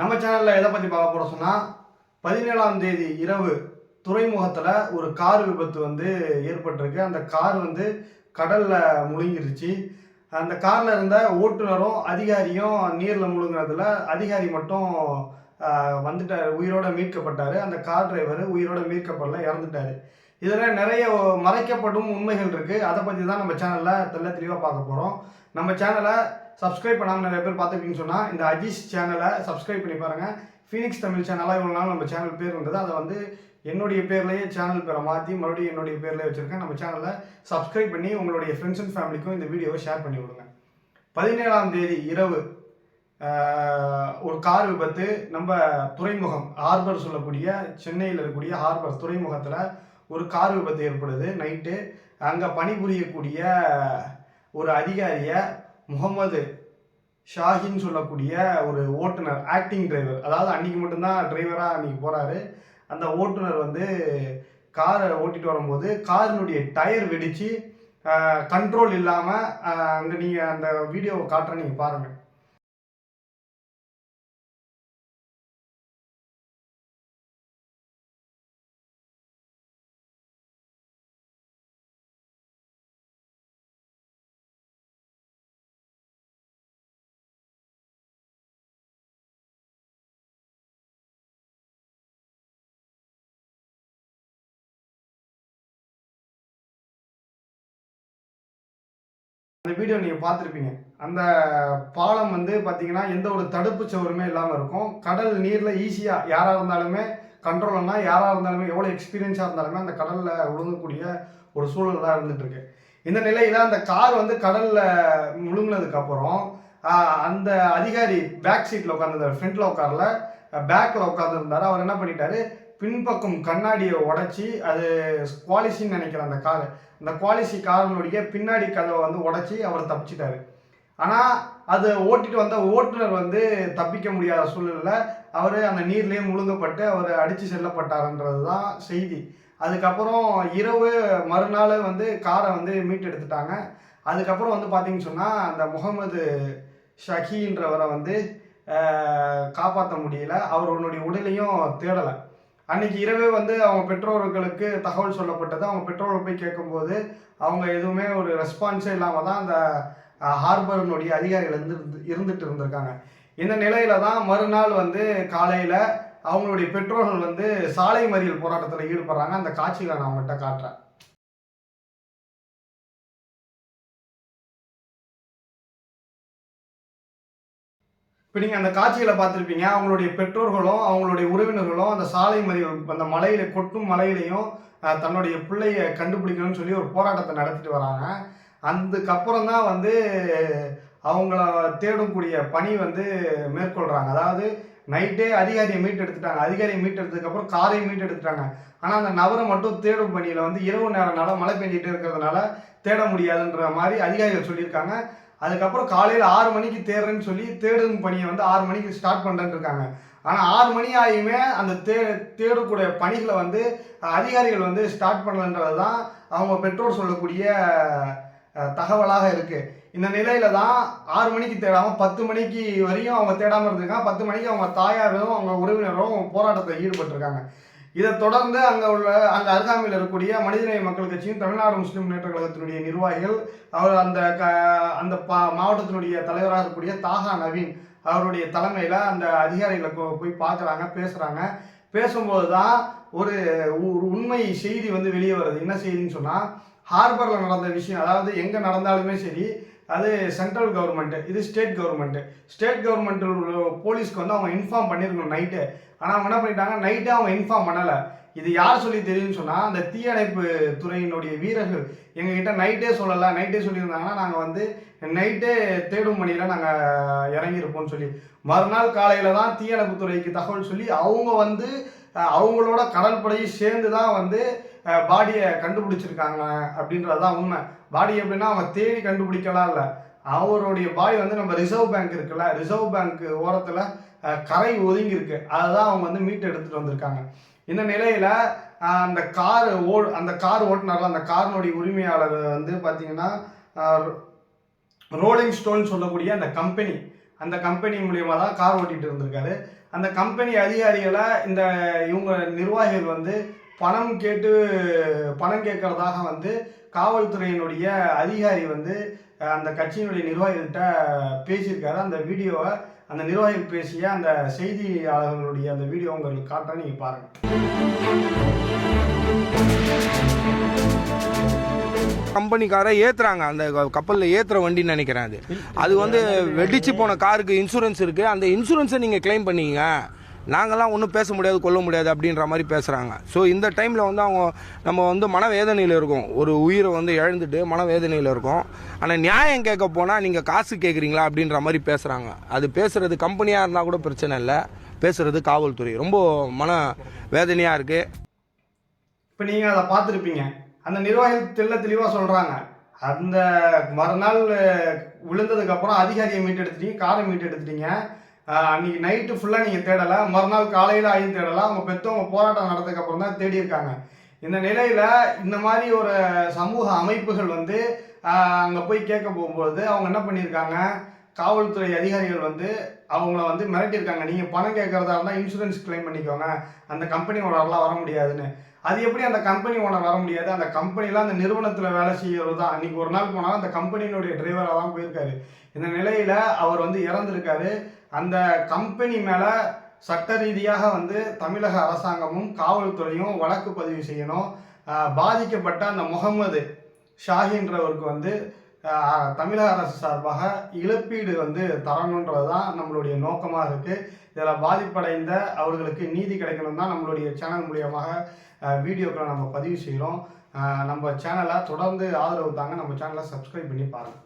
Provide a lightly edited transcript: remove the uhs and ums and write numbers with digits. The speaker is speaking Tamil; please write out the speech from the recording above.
நம்ம சேனலில் எதை பற்றி பார்க்க போகிறோம் சொன்னால் 17ஆம் தேதி இரவு துறைமுகத்தில் ஒரு கார் விபத்து ஏற்பட்டிருக்கு. அந்த கார் கடலில் முழுங்கிருச்சு. அந்த காரில் இருந்த ஓட்டுநரும் அதிகாரியும் நீரில் முழுங்கினதில் அதிகாரி மட்டும் வந்துட்டார், உயிரோடு மீட்கப்பட்டார். அந்த கார் டிரைவர் உயிரோடு மீட்கப்படல, இறந்துட்டார். இதில் நிறைய மறைக்கப்படும் உண்மைகள் இருக்குது. அதை பற்றி தான் நம்ம சேனலில் தெளிவாக பார்க்க போகிறோம். நம்ம சேனலை சப்ஸ்கிரைப் பண்ணாமல் நிறைய பேர் பார்த்துக்கிட்டீங்கன்னு சொன்னால் இந்த அஜீஸ் சேனலை சப்ஸ்கிரைப் பண்ணி பாருங்கள். ஃபீனிக்ஸ் தமிழ் சேனலாக இவ்வளோ நாள் நம்ம சேனல் பேர் இருந்தது, அதை என்னுடைய பேர்லேயே சேனல் பேரை மாற்றி மறுபடியும் என்னுடைய பேர்லேயே வச்சுருக்கேன். நம்ம சேனலை சப்ஸ்கிரைப் பண்ணி உங்களுடைய ஃப்ரெண்ட்ஸ் அண்ட் ஃபேமிலிக்கும் இந்த வீடியோவை ஷேர் பண்ணி விடுங்க. 17ஆம் தேதி இரவு ஒரு கார் விபத்து நம்ம துறைமுகம் ஹார்பர் சொல்லக்கூடிய சென்னையில் இருக்கக்கூடிய ஹார்பர் துறைமுகத்தில் ஒரு கார் விபத்து ஏற்படுது. நைட்டு அங்கே பணிபுரியக்கூடிய ஒரு அதிகாரியை முகமது ஷாஹின் சொல்லக்கூடிய ஒரு ஓட்டுநர், ஆக்டிங் டிரைவர், அதாவது அன்றைக்கி மட்டும்தான் டிரைவராக அன்றைக்கி போகிறாரு. அந்த ஓட்டுநர் காரை ஓட்டிகிட்டு வரும்போது காரினுடைய டயர் வெடித்து கண்ட்ரோல் இல்லாமல் அங்கே நீங்கள் அந்த வீடியோவை காட்டுற நீங்கள் பாருங்கள். அந்த வீடியோ நீங்கள் பார்த்துருப்பீங்க. அந்த பாலம் பார்த்தீங்கன்னா எந்த ஒரு தடுப்பு சுவருமே இல்லாமல் இருக்கும். கடல் நீரில் ஈஸியாக யாராக இருந்தாலுமே கண்ட்ரோல்னா, யாராக இருந்தாலுமே எவ்வளோ எக்ஸ்பீரியன்ஸாக இருந்தாலுமே அந்த கடலில் விழுங்கக்கூடிய ஒரு சூழல் தான் இருந்துகிட்ருக்கு. இந்த நிலையில் அந்த கார் கடலில் முழுங்கினதுக்கப்புறம் அந்த அதிகாரி பேக் சீட்டில் உட்காந்துருந்தார், ஃப்ரண்ட்டில் உட்காரல, பேக்கில் உட்காந்துருந்தார். அவர் என்ன பண்ணிட்டாரு, பின்பக்கம் கண்ணாடியை உடச்சி, அது குவாலிசின்னு நினைக்கிறேன் அந்த கார், அந்த குவாலிசி காரனுடைய பின்னாடி கதவை உடச்சி அவர் தப்பிச்சிட்டாரு. ஆனால் அதை ஓட்டிட்டு வந்த ஓட்டுநர் தப்பிக்க முடியாத சூழ்நிலையில் அவர் அந்த நீர்லேயே முழுங்கப்பட்டு அவர் அடித்து செல்லப்பட்டார்ன்றது தான் செய்தி. அதுக்கப்புறம் இரவு மறுநாள் காரை மீட்டெடுத்துட்டாங்க. அதுக்கப்புறம் பார்த்தீங்கன்னு சொன்னால் அந்த முகமது ஷஹீன்றவரை காப்பாற்ற முடியல. அவருடைய உடலையும் தேடலை. அன்றைக்கி இரவே அவங்க பெற்றோர்களுக்கு தகவல் சொல்லப்பட்டது. அவங்க பெற்றோர்கள் போய் கேட்கும்போது அவங்க எதுவுமே ஒரு ரெஸ்பான்ஸே இல்லாமல் தான் அந்த ஹார்பரினுடைய அதிகாரிகள் இருந்துட்டு இருந்திருக்காங்க. இந்த நிலையில தான் மறுநாள் காலையில் அவங்களுடைய பெற்றோர்கள் சாலை மறியல் போராட்டத்தில் ஈடுபடுறாங்க. அந்த காட்சிகளை நான் அவங்ககிட்ட காட்டுறேன். இப்போ நீங்கள் அந்த காட்சிகளை பார்த்துருப்பீங்க. அவங்களுடைய பெற்றோர்களும் அவங்களுடைய உறவினர்களும் அந்த சாலை மறியல், அந்த மலையில கொட்டும் மலையிலையும் தன்னுடைய பிள்ளையை கண்டுபிடிக்கணும்னு சொல்லி ஒரு போராட்டத்தை நடத்திட்டு வராங்க. அதுக்கப்புறம் தான் அவங்கள தேடக்கூடிய பணி மேற்கொள்கிறாங்க. அதாவது நைட்டே அதிகாரியை மீட்டெடுத்துட்டாங்க. அதிகாரியை மீட்டெடுத்ததுக்கப்புறம் காரையும் மீட்டெடுத்துட்டாங்க. ஆனால் அந்த நபரை மட்டும் தேடும் பணியில் இரவு நேரம்னால மழை பெஞ்சிட்டே இருக்கிறதுனால தேட முடியாதுன்ற மாதிரி அதிகாரிகள் சொல்லியிருக்காங்க. அதுக்கப்புறம் காலையில் 6 மணிக்கு தேடுறேன்னு சொல்லி தேடும் பணியை 6 மணிக்கு ஸ்டார்ட் பண்ணுறேன்னு இருக்காங்க. ஆனால் 6 மணி ஆகியுமே அந்த தேடக்கூடிய பணிகளை அதிகாரிகள் ஸ்டார்ட் பண்ணலன்றது தான் அவங்க பெற்றோர் சொல்லக்கூடிய தகவலாக இருக்குது. இந்த நிலையில தான் 6 மணிக்கு தேடாமல் 10 மணிக்கு வரையும் அவங்க தேடாமல் இருந்திருக்காங்க. 10 மணிக்கு அவங்க தாயாரும் அவங்க உறவினரும் போராட்டத்தில் ஈடுபட்டிருக்காங்க. இதை தொடர்ந்து அங்கே அருகாமையில் இருக்கக்கூடிய மனிதநேய மக்கள் கட்சியும் தமிழ்நாடு முஸ்லீம் முன்னேற்ற கழகத்தினுடைய நிர்வாகிகள், அவர் அந்த மாவட்டத்தினுடைய தலைவராக இருக்கக்கூடிய தாகா நவீன் அவருடைய தலைமையில் அந்த அதிகாரிகளை போய் பார்க்குறாங்க, பேசுகிறாங்க. பேசும்போது தான் ஒரு உண்மை செய்தி வெளியே வருது. என்ன செய்தின்னு சொன்னால், ஹார்பரில் நடந்த விஷயம், அதாவது எங்கே நடந்தாலுமே சரி அது சென்ட்ரல் கவர்மெண்ட்டு, இது ஸ்டேட் கவர்மெண்ட்டு. ஸ்டேட் கவர்மெண்ட் போலீஸ்க்கு அவங்க இன்ஃபார்ம் பண்ணியிருக்கணும் நைட்டு. ஆனால் அவங்க என்ன பண்ணிட்டாங்க, நைட்டே அவங்க இன்ஃபார்ம் பண்ணலை. இது யார் சொல்லி தெரியும்னு சொன்னால், அந்த தீயணைப்பு துறையினுடைய வீரர்கள் எங்ககிட்ட நைட்டே சொல்லலை. நைட்டே சொல்லியிருந்தாங்கன்னா நாங்கள் நைட்டே தேடும் பணியில் நாங்கள் இறங்கியிருப்போம்னு சொல்லி, மறுநாள் காலையில் தான் தீயணைப்பு துறைக்கு தகவல் சொல்லி அவங்க அவங்களோட கடற்படையும் சேர்ந்து தான் பாடியை கண்டுபிடிச்சிருக்காங்க அப்படின்றது தான் உண்மை. பாடி எப்படின்னா அவங்க தேடி கண்டுபிடிக்கலாம் இல்லை, அவருடைய பாடி நம்ம ரிசர்வ் பேங்க் இருக்குல்ல, ரிசர்வ் பேங்க் ஓரத்தில் கரை ஒதுங்கி இருக்கு, அதை தான் அவங்க மீட்டு எடுத்துகிட்டு வந்திருக்காங்க. இந்த நிலையில் அந்த கார் ஓட்டுநர்ல அந்த காரினுடைய உரிமையாளர் பார்த்தீங்கன்னா ரோலிங் ஸ்டோன் சொல்லக்கூடிய அந்த கம்பெனி, அந்த கம்பெனி மூலியமாக தான் கார் ஓட்டிகிட்டு இருந்திருக்காரு. அந்த கம்பெனி அதிகாரிகளை இவங்க நிர்வாகிகள் வந்து பணம் கேட்கறதாக வந்து காவல்துறையினுடைய அதிகாரி வந்து அந்த கட்சியினுடைய நிர்வாகிகள்கிட்ட பேசியிருக்காரு. அந்த வீடியோவை அந்த நிர்வாகிகள் பேசிய அந்த செய்தியாளர்களுடைய அந்த வீடியோ உங்களுக்கு காட்டுறேன், நீங்கள் பாருங்கள். கம்பெனிக்காரை ஏற்றுறாங்க, அந்த கப்பலில் ஏற்றுற வண்டின்னு நினைக்கிறேன். அது வந்து வெடிச்சு போன காருக்கு இன்சூரன்ஸ் இருக்குது, அந்த இன்சூரன்ஸை நீங்கள் கிளைம் பண்ணிங்க, நாங்கள்லாம் ஒன்றும் பேச முடியாது கொள்ள முடியாது அப்படின்ற மாதிரி பேசுகிறாங்க. ஸோ இந்த டைமில் வந்து நம்ம வந்து மனவேதனையில் இருக்கோம், ஒரு உயிரை வந்து இழந்துட்டு மனவேதனையில் இருக்கோம். ஆனால் நியாயம் கேட்க போனால் நீங்கள் காசு கேட்குறீங்களா அப்படின்ற மாதிரி பேசுகிறாங்க. அது பேசுகிறது கம்பெனியாக இருந்தால் கூட பிரச்சனை இல்லை, பேசுகிறது காவல்துறை. ரொம்ப மன வேதனையாக இருக்குது. இப்போ நீங்கள் அதை பார்த்துருப்பீங்க, அந்த நிர்வாகிகள் தெளிவாக சொல்கிறாங்க, அந்த மறுநாள் விழுந்ததுக்கப்புறம் அதிகாரியை மீட்டெடுத்துட்டீங்க, காரை மீட்டெடுத்துட்டீங்க, அன்றைக்கி நைட்டு ஃபுல்லாக நீங்கள் தேடலை, மறுநாள் காலையில் ஆயும் தேடலை, அவங்க பெற்றவங்க போராட்டம் நடந்ததுக்கப்புறம் தான் தேடி இருக்காங்க. இந்த நிலையில் இந்த மாதிரி ஒரு சமூக அமைப்புகள் வந்து அங்கே போய் கேட்க போகும்போது அவங்க என்ன பண்ணியிருக்காங்க, காவல்துறை அதிகாரிகள் வந்து அவங்கள வந்து மிரட்டியிருக்காங்க, நீங்கள் பணம் கேட்குறதா இருந்தால் இன்சூரன்ஸ் கிளைம் பண்ணிக்கோங்க, அந்த கம்பெனி ஓனர்லாம் வர முடியாதுன்னு. அது எப்படி அந்த கம்பெனி ஓனர் வர முடியாது? அந்த கம்பெனியில் அந்த நிறுவனத்தில் வேலை செய்கிறது தான். அன்றைக்கி ஒரு நாள் போனால் அந்த கம்பெனியினுடைய டிரைவராக தான் போயிருக்காரு. இந்த நிலையில் அவர் வந்து இறந்துருக்காரு. அந்த கம்பெனி மேலே சட்ட ரீதியாக வந்து தமிழக அரசாங்கமும் காவல்துறையும் வழக்கு பதிவு செய்யணும். பாதிக்கப்பட்ட அந்த முகமது ஷாஹின்றவருக்கு வந்து தமிழக அரசு சார்பாக இழப்பீடு வந்து தரணுன்றது தான் நம்மளுடைய நோக்கமாக இருக்குது. இதில் பாதிப்படைந்த அவர்களுக்கு நீதி கிடைக்கணும் தான் நம்மளுடைய சேனல் மூலியமாக வீடியோக்களை நம்ம பதிவு செய்கிறோம். நம்ம சேனலை தொடர்ந்து ஆதரவு தாங்க, நம்ம சேனலை சப்ஸ்கிரைப் பண்ணி பாருங்கள்.